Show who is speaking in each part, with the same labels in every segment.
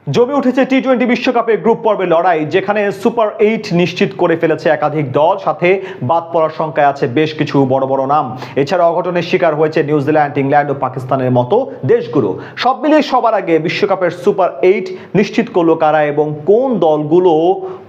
Speaker 1: জমে উঠেছে টি-20 বিশ্বকাপের গ্রুপ পর্বের লড়াই, যেখানে সুপার 8 নিশ্চিত করে ফেলেছে একাধিক দল, সাথে বাদ পড়ার সংখ্যায় আছে বেশ কিছু বড় বড় নাম। এছাড়া অঘটনের শিকার হয়েছে নিউজিল্যান্ড, ইংল্যান্ড ও পাকিস্তানের মতো দেশগুলো। সব মিলিয়ে সবার আগে বিশ্বকাপের সুপার 8 নিশ্চিত করলো কারা এবং কোন দলগুলো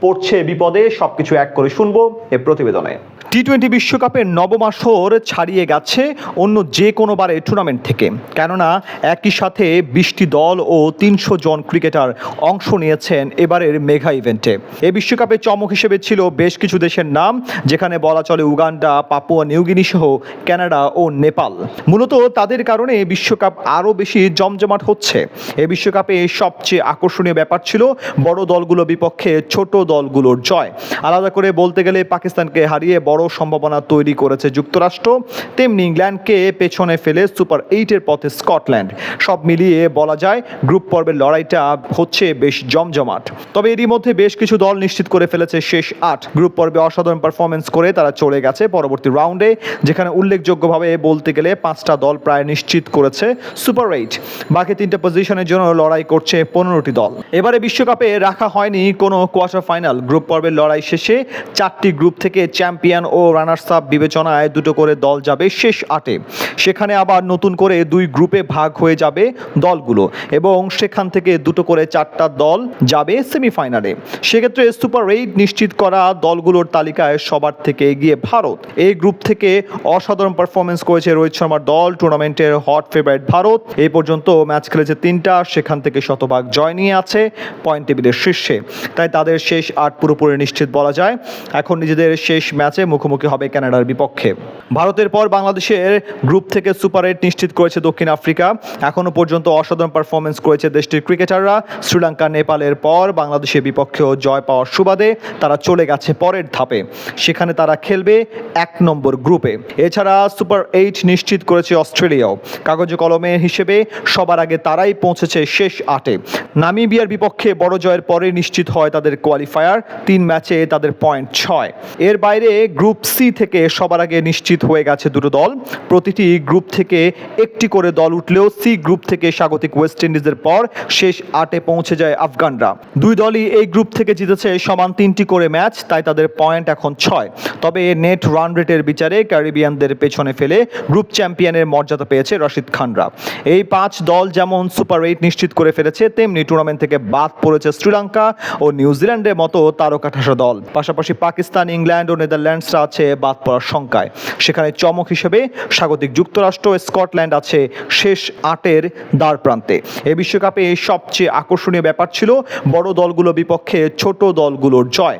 Speaker 1: পড়ছে বিপদে, সবকিছু এক করে শুনবো এ প্রতিবেদনে। টি-20 বিশ্বকাপের নবম আসর ছাড়িয়ে গেছে অন্য যে কোনো বারের টুর্নামেন্ট থেকে, কেননা একই সাথে 20টি দল ও 300 জন ক্রিকেটার অংশ নিয়েছেন এবারের মেগা ইভেন্টে। এই বিশ্বকাপে চমক হিসেবে ছিল বেশ কিছু দেশের নাম, যেখানে বলা চলে উগান্ডা, পাপুয়া নিউগিনি সহ কানাডা ও নেপাল। মূলত তাদের কারণে বিশ্বকাপ আরও বেশি জমজমাট হচ্ছে। এই বিশ্বকাপে সবচেয়ে আকর্ষণীয় ব্যাপার ছিল বড় দলগুলোর বিপক্ষে ছোট দলগুলোর জয়। আলাদা করে বলতে গেলে পাকিস্তানকে হারিয়ে বড় সম্ভাবনা তৈরি করেছে যুক্তরাষ্ট্র, তেমনি ইংল্যান্ডকে পেছনে ফেলে সুপার 8-এর পথে স্কটল্যান্ড। সব মিলিয়ে বলা যায় গ্রুপ পর্বের লড়াইটা হচ্ছে বেশ জমজমাট। তবে এরই মধ্যে বেশ কিছু দল নিশ্চিত করে ফেলেছে শেষ 8। গ্রুপ পর্বে অসাধারণ পারফরমেন্স করে তারা চলে গেছে পরবর্তী রাউন্ডে, যেখানে উল্লেখযোগ্যভাবে বলতে গেলে 5টা দল প্রায় নিশ্চিত করেছে সুপার 8। বাকি 3টা পজিশনের জন্য লড়াই করছে 15টি দল। এবারে বিশ্বকাপে রাখা হয়নি কোনো কোয়ার্টার ফাইনাল। গ্রুপ পর্বের লড়াই শেষে 4টি গ্রুপ থেকে চ্যাম্পিয়ন ও রানার্স আপ বিবেচনায় 2টো করে দল যাবে শেষ 8-এ। সেখানে আবার নতুন করে 2 গ্রুপে ভাগ হয়ে যাবে দলগুলো এবং সেখান থেকে 2টো করে 4টা দল যাবে সেমিফাইনালে। সেক্ষেত্রে সুপার 8 নিশ্চিত করা দলগুলোর তালিকায় সবার থেকে এগিয়ে ভারত। এই গ্রুপ থেকে অসাধারণ পারফরমেন্স করেছে রোহিত শর্মার দল, টুর্নামেন্টের হট ফেভারিট ভারত। এই পর্যন্ত ম্যাচ খেলেছে 3টা, সেখান থেকে শতভাগ জয় নিয়ে আছে, পয়েন্ট টেবিলের শীর্ষে। তাই তাদের শেষ 8 পুরোপুরি নিশ্চিত বলা যায়। এখন নিজেদের শেষ ম্যাচে মুখোমুখি হবে কানাডার বিপক্ষে। ভারতের পর বাংলাদেশের গ্রুপ থেকে সুপার 8 নিশ্চিত করেছে দক্ষিণ আফ্রিকা। এখনো পর্যন্ত অসাধারণ পারফরমেন্স করেছে দেশটির ক্রিকেটাররা। শ্রীলঙ্কা, নেপালের পর বাংলাদেশের বিপক্ষেও জয় পাওয়ার সুবাদে তারা চলে গেছে পরের ধাপে, সেখানে তারা খেলবে 1 নম্বর গ্রুপে। এছাড়া সুপার 8 নিশ্চিত করেছে অস্ট্রেলিয়াও। কাগজে কলমে হিসেবে সবার আগে তারাই পৌঁছেছে শেষ 8-এ। নামিবিয়ার বিপক্ষে বড় জয়ের পরে নিশ্চিত হয় তাদের কোয়ালিফায়ার, 3 ম্যাচে তাদের পয়েন্ট 6। এর বাইরে গ্রুপ সি থেকে সবার আগে নিশ্চিত হয়ে গেছে 2টো দল। প্রতিটি গ্রুপ থেকে একটি করে দল উঠলেও সি গ্রুপ থেকে স্বাগতিক ওয়েস্ট ইন্ডিজের পর শেষ 8-এ পৌঁছে যায় আফগানরা। 2 দলই এই গ্রুপ থেকে জিতেছে সমান 3টি করে ম্যাচ, তাই তাদের পয়েন্ট এখন 6। তবে নেট রান রেটের বিচারে ক্যারিবিয়ানদের পেছনে ফেলে গ্রুপ চ্যাম্পিয়নের মর্যাদা পেয়েছে রশিদ খানরা। এই 5 দল যেমন সুপার 8 নিশ্চিত করে ফেলেছে, তেমনি টুর্নামেন্ট থেকে বাদ পড়েছে শ্রীলঙ্কা ও নিউজিল্যান্ডের মতো তারকাঠাসা দল। পাশাপাশি পাকিস্তান, ইংল্যান্ড ও নেদারল্যান্ডসরা আছে বাদ পড়ার সংখ্যায়। সেখানে চমক হিসেবে স্বাগতিক যুক্তরাষ্ট্র, স্কটল্যান্ড আছে শেষ 8-এর দ্বার প্রান্তে। এই বিশ্বকাপে সবচেয়ে আকর্ষণীয় ব্যাপার ছিল বড় দলগুলোর বিপক্ষে ছোট দলগুলোর জয়।